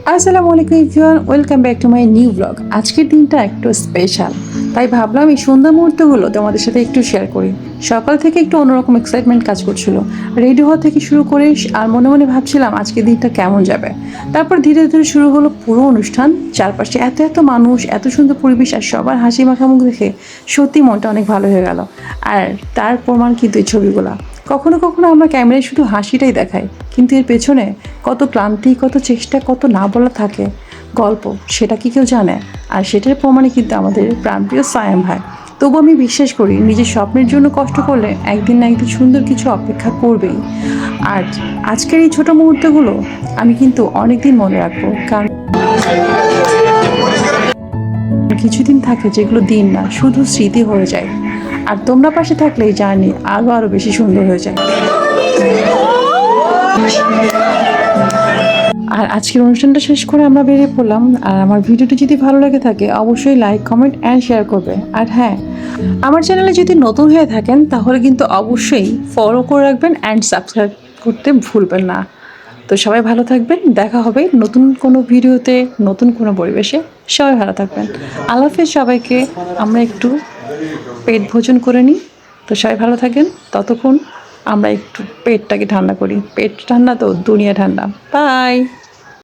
আসসালামু আলাইকুম everyone, welcome back to my new blog. আজকের দিনটা একটু স্পেশাল, তাই ভাবলাম এই সুন্দর মুহূর্তগুলো তোমাদের সাথে একটু শেয়ার করি। সকাল থেকে একটু অন্যরকম এক্সাইটমেন্ট কাজ করছিল, রেডি হওয়া থেকে শুরু করে আর মনে মনে ভাবছিলাম আজকের দিনটা কেমন যাবে। তারপর ধীরে ধীরে শুরু হলো পুরো অনুষ্ঠান। চারপাশে এত এত মানুষ, এত সুন্দর পরিবেশ আর সবার হাসি মাখা মুখ দেখে সত্যি মনটা অনেক ভালো হয়ে গেল। আর তার প্রমাণ কিন্তু এই ছবিগুলো। কখনো কখনো আমরা ক্যামেরায় শুধু হাসিটাই দেখাই, কিন্তু এর পেছনে কত ক্লান্তি, কত চেষ্টা, কত না বলা থাকে গল্প, সেটা কি কেউ জানে? আর সেটার প্রমাণে কিন্তু আমাদের প্রাণপ্রিয় সায়াম ভাই। তবু আমি বিশ্বাস করি নিজের স্বপ্নের জন্য কষ্ট করলে একদিন না একদিন সুন্দর কিছু অপেক্ষা করবেই। আর আজকের এই ছোটো মুহূর্তগুলো আমি কিন্তু অনেকদিন মনে রাখবো, কারণ কিছুদিন থাকে যেগুলো দিন না, শুধু স্মৃতি হয়ে যায়। আর তোমরা পাশে থাকলে এই জার্নি আরও বেশি সুন্দর হয়ে যায়। আর আজকের অনুষ্ঠানটা শেষ করে আমরা বেরিয়ে পড়লাম। আর আমার ভিডিওটি যদি ভালো লাগে থাকে অবশ্যই লাইক, কমেন্ট অ্যান্ড শেয়ার করবে। আর হ্যাঁ, আমার চ্যানেলে যদি নতুন হয়ে থাকেন তাহলে কিন্তু অবশ্যই ফলো করে রাখবেন অ্যান্ড সাবস্ক্রাইব করতে ভুলবেন না। তো সবাই ভালো থাকবেন, দেখা হবে নতুন কোনো ভিডিওতে, নতুন কোনো পরিবেশে। সবাই ভালো থাকবেন। আল্লাহ হাফেজ সবাইকে। আমরা একটু পেট ভোজন করে নিই। তো সবাই ভালো থাকেন, ততক্ষণ আমরা একটু পেটটাকে ঠান্ডা করি। পেট ঠান্ডা তো দুনিয়া ঠান্ডা। বাই।